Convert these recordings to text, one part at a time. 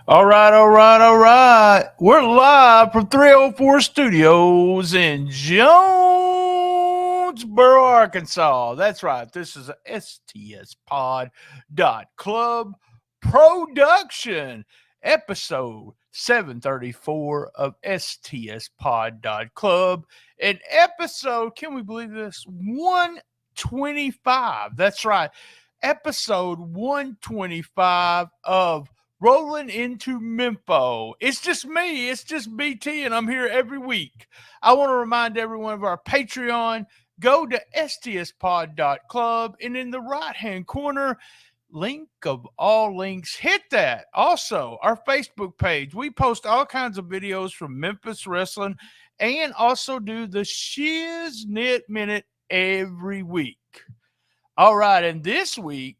All right, all right, all right. We're live from 304 Studios in Jonesboro, Arkansas. That's right. This is a STS Pod Club production, episode 734 of STS Pod Club. An episode, can we believe this? 125. That's right. Episode 125 of Rolling into Mempho. It's just me. It's just BT, and I'm here every week. I want to remind everyone of our Patreon. Go to stspod.club, and in the right-hand corner, link of all links, hit that. Also, our Facebook page. We post all kinds of videos from Memphis Wrestling and also do the Shiznit Minute every week. All right, and this week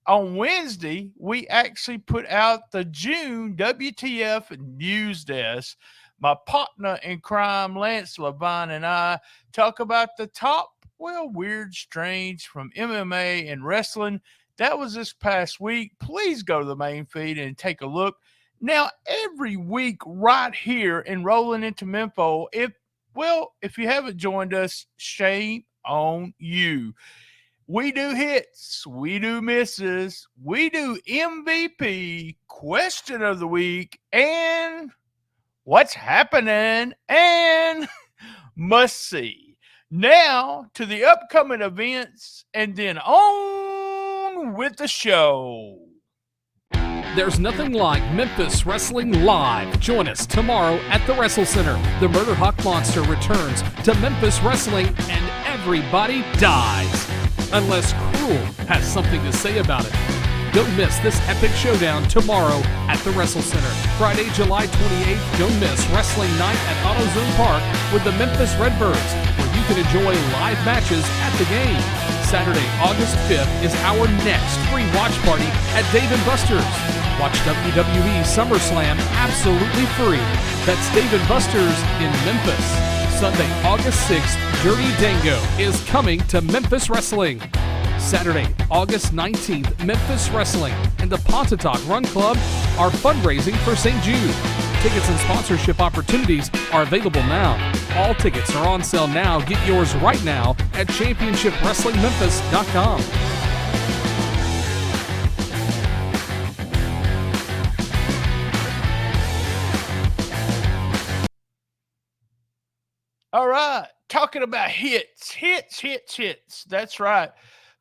on Wednesday, we actually put out the June WTF News Desk. My partner in crime, Lance Levine, and I talk about the top, weird, strange from MMA and wrestling. That was this past week. Please go to the main feed and take a look. Now, every week right here in Rolling into Mempho, if you haven't joined us, shame on you. We do hits, we do misses, we do MVP, question of the week, and what's happening, and must see. Now to the upcoming events, and then on with the show. There's nothing like Memphis Wrestling Live. Join us tomorrow at the Wrestle Center. The Murder Hawk Monster returns to Memphis Wrestling, and everybody dies. Unless Cruel has something to say about it. Don't miss this epic showdown tomorrow at the Wrestle Center. Friday, July 28th, don't miss Wrestling Night at AutoZone Park with the Memphis Redbirds, where you can enjoy live matches at the game. Saturday, August 5th is our next free watch party at Dave & Buster's. Watch WWE SummerSlam absolutely free. That's Dave & Buster's in Memphis. Sunday, August 6th, Dirty Dango is coming to Memphis Wrestling. Saturday, August 19th, Memphis Wrestling and the Pontotoc Run Club are fundraising for St. Jude. Tickets and sponsorship opportunities are available now. All tickets are on sale now. Get yours right now at championshipwrestlingmemphis.com. All right, talking about hits. That's right.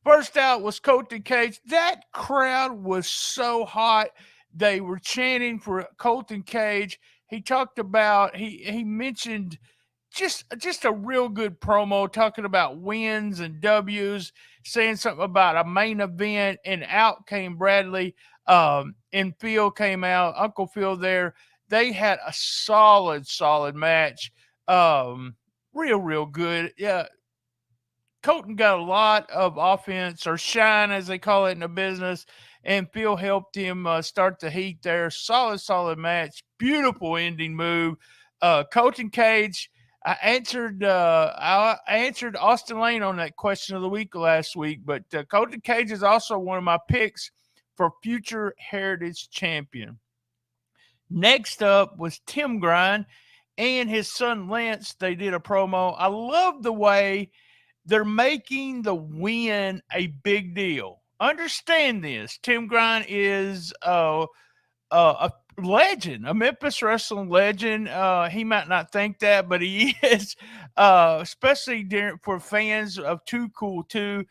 First out was Colton Cage. That crowd was so hot. They were chanting for Colton Cage. He talked about, he mentioned just a real good promo, talking about wins and W's, saying something about a main event, and out came Bradley, and Phil came out, Uncle Phil there. They had a solid match. Real good. Yeah. Colton got a lot of offense, or shine as they call it in the business, and Phil helped him start the heat there. Solid match. Beautiful ending move. Colton Cage, I answered Austin Lane on that question of the week last week, but Colton Cage is also one of my picks for future Heritage Champion. Next up was Tim Grind and his son Lance. They did a promo. I love the way they're making the win a big deal. Understand this. Tim Grind is a legend, a Memphis wrestling legend. He might not think that, but he is, especially for fans of Too Cool 2.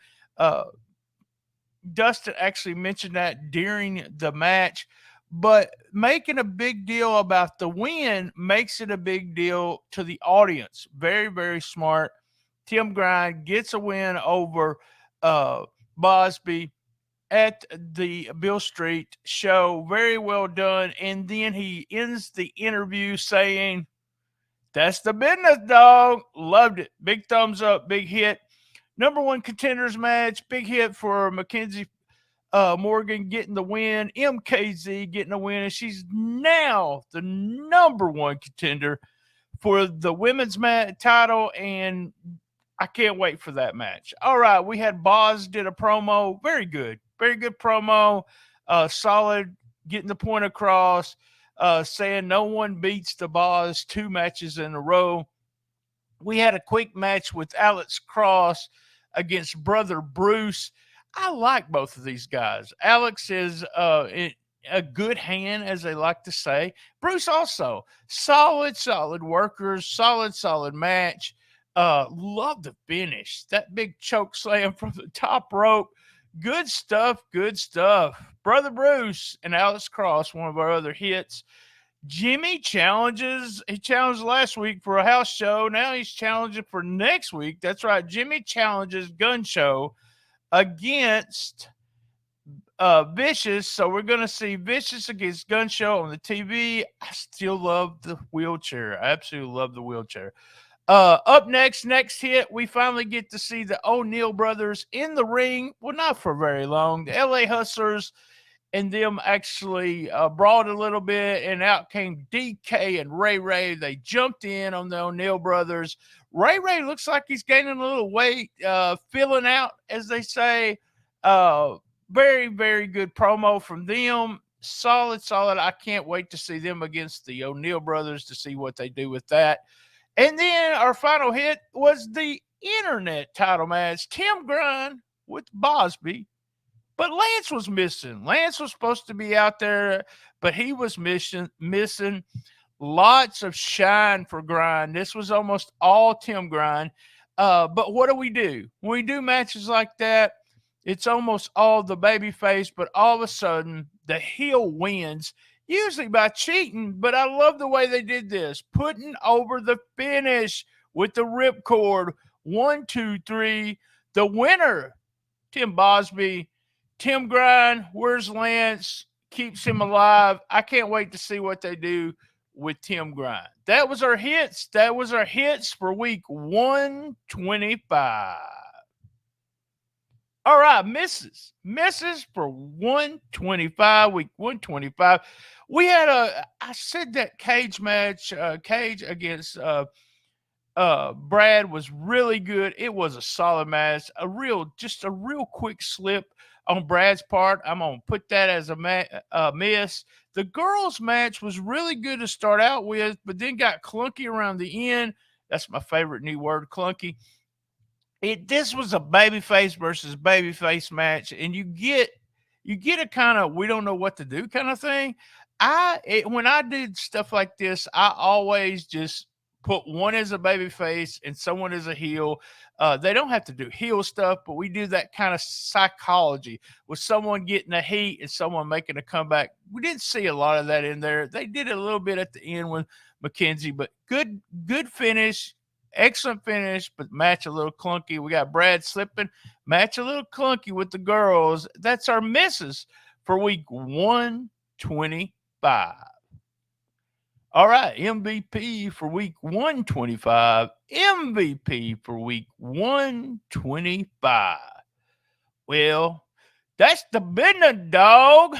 Dustin actually mentioned that during the match. But making a big deal about the win makes it a big deal to the audience. Very, very smart. Tim Grind gets a win over Bosby at the Bill Street show. Very well done. And then he ends the interview saying, "That's the business, dog." Loved it. Big thumbs up. Big hit. Number one contenders match. Big hit for Mackenzie Morgan getting the win, MKZ getting the win, and she's now the number one contender for the women's title, and I can't wait for that match. All right, we had Boz did a promo, very good promo, solid getting the point across, saying no one beats the Boss 2 matches in a row. We had a quick match with Alex Cross against Brother Bruce. I like both of these guys. Alex is a good hand, as they like to say. Bruce also solid workers, solid match. Love the finish. That big choke slam from the top rope. Good stuff. Brother Bruce and Alex Cross, one of our other hits. Jimmy challenges. He challenged last week for a house show. Now he's challenging for next week. That's right. Jimmy challenges Gun Show against Vicious. So we're going to see Vicious against Gun Show on the TV. I still love the wheelchair. I absolutely love the wheelchair. Up next hit, we finally get to see the O'Neal brothers in the ring. Well, not for very long. The LA Hustlers and them actually brawled a little bit, and out came DK and Ray. They jumped in on the O'Neal brothers. Ray looks like he's gaining a little weight, filling out, as they say. Very, very good promo from them. Solid. I can't wait to see them against the O'Neal brothers to see what they do with that. And then our final hit was the internet title match. Tim Grind with Bosby. But Lance was missing. Lance was supposed to be out there, but he was missing. Lots of shine for Grind. This was almost all Tim Grind. But what do? When we do matches like that, it's almost all the babyface, but all of a sudden the heel wins, usually by cheating. But I love the way they did this, putting over the finish with the ripcord. 1, 2, 3. The winner, Tim Bosby. Tim Grind, where's Lance? Keeps him alive. I can't wait to see what they do with Tim Grind. That was our hits. For week 125. All right, misses for 125, week 125. We had I said that cage match, Cage against Brad was really good. It was a solid match. Just a real quick slip on Brad's part. I'm going to put that as a miss. The girls' match was really good to start out with, but then got clunky around the end. That's my favorite new word, clunky. This was a babyface versus babyface match, and you get a kind of we don't know what to do kind of thing. When I did stuff like this, I always just put one as a babyface and someone as a heel. They don't have to do heel stuff, but we do that kind of psychology with someone getting a heat and someone making a comeback. We didn't see a lot of that in there. They did a little bit at the end with McKenzie, but good finish, excellent finish, but match a little clunky. We got Brad slipping, match a little clunky with the girls. That's our misses for week 125. All right, MVP for week 125. MVP for week 125. Well, that's the business, dog.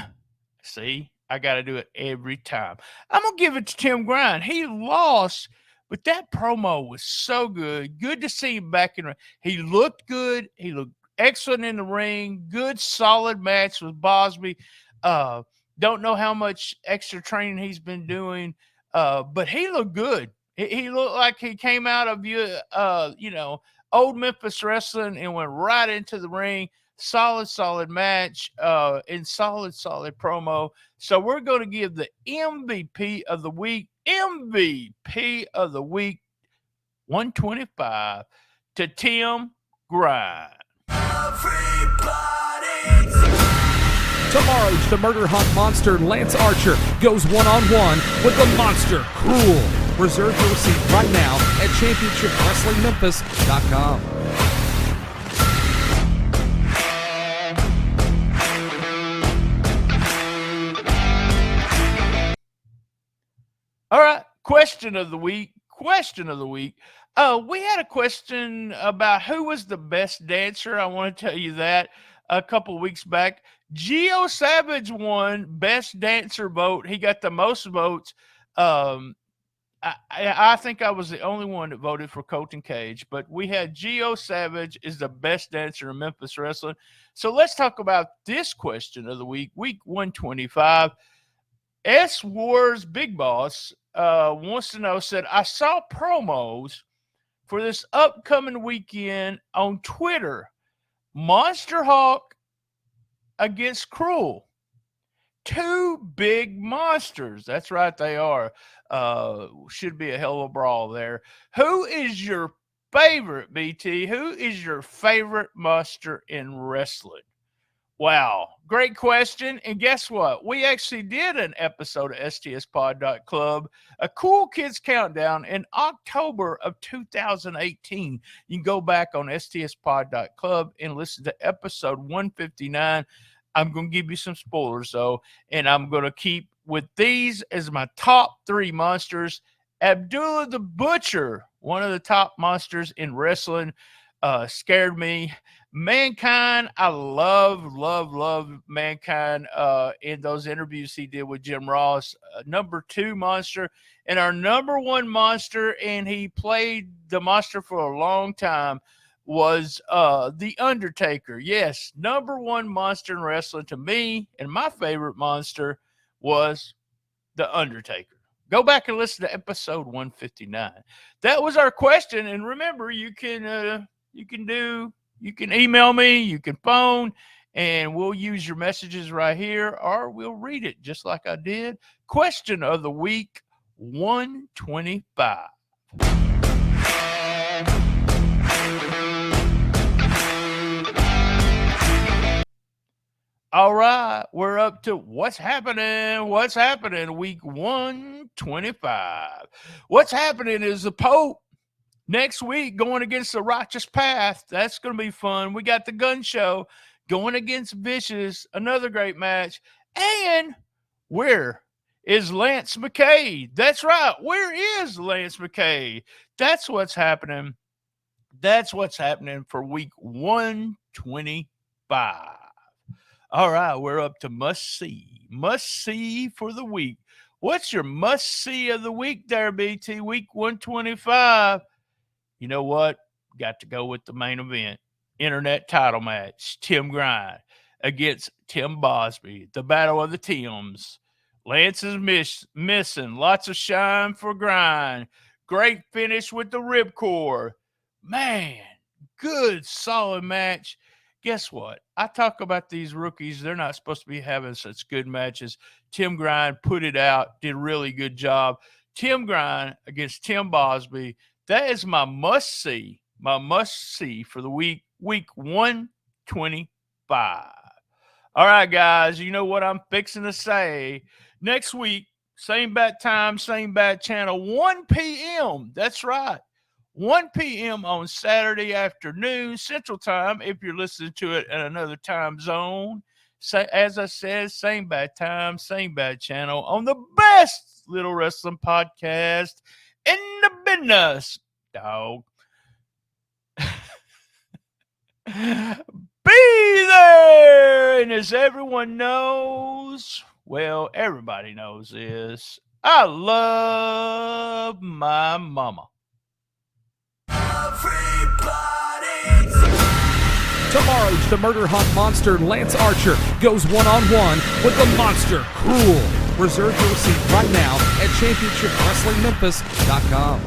See, I got to do it every time. I'm going to give it to Tim Grind. He lost, but that promo was so good. Good to see him back in the ring. He looked good. He looked excellent in the ring. Good, solid match with Bosby. Don't know how much extra training he's been doing. But he looked good. He looked like he came out of old Memphis wrestling and went right into the ring. Solid match, and solid promo. So we're going to give the MVP of the week 125 to Tim Grind. Tomorrow, the Murder Hawk Monster Lance Archer goes one-on-one with the Monster Cruel. Reserve your seat right now at ChampionshipWrestlingMemphis.com. All right, question of the week. We had a question about who was the best dancer. I want to tell you that a couple weeks back. Gio Savage won best dancer vote. He got the most votes. I think I was the only one that voted for Colton Cage, but we had Gio Savage is the best dancer in Memphis wrestling. So let's talk about this question of the week 125. S Wars Big Boss wants to know, said, I saw promos for this upcoming weekend on Twitter. Monster Hawk against Cruel. Two big monsters. That's right, they are. Should be a hell of a brawl there. Who is your favorite, BT? Who is your favorite monster in wrestling? Wow, great question. And guess what? We actually did an episode of STSpod.club, a Cool Kids Countdown in October of 2018. You can go back on STSpod.club and listen to episode 159. I'm going to give you some spoilers, though, and I'm going to keep with these as my top three monsters. Abdullah the Butcher, one of the top monsters in wrestling, scared me. Mankind, I love Mankind in those interviews he did with Jim Ross. Number two monster, and our number one monster, and he played the monster for a long time, was The Undertaker. Yes, number one monster in wrestling to me, and my favorite monster was The Undertaker. Go back and listen to episode 159. That was our question, and remember, you can email me, you can phone, and we'll use your messages right here, or we'll read it just like I did. Question of the week 125. All right, we're up to what's happening. What's happening? Week 125. What's happening is the Pope next week going against the Righteous Path. That's going to be fun. We got the Gun Show going against Vicious, another great match. And where is Lance McKay? That's right. Where is Lance McKay? That's what's happening. That's what's happening for week 125. All right, we're up to must-see. Must-see for the week. What's your must-see of the week there, BT? Week 125. You know what? Got to go with the main event. Internet title match. Tim Grind against Tim Bosby. The battle of the Tims. Lance is missing. Lots of shine for Grind. Great finish with the ripcord. Man, good, solid match. Guess what? I talk about these rookies. They're not supposed to be having such good matches. Tim Grind put it out, did a really good job. Tim Grind against Tim Bosby. That is my must-see for the week 125. All right, guys, you know what I'm fixing to say. Next week, same bat time, same bat channel, 1 p.m. That's right. 1 p.m. on Saturday afternoon, Central Time, if you're listening to it in another time zone. As I said, same bad time, same bad channel on the best little wrestling podcast in the business, dog. Be there! And as everyone knows, well, everybody knows this, I love my mama. Tomorrow, the Murder Hawk Monster Lance Archer goes one-on-one with the Monster Cruel. Reserve your seat right now at ChampionshipWrestlingMemphis.com.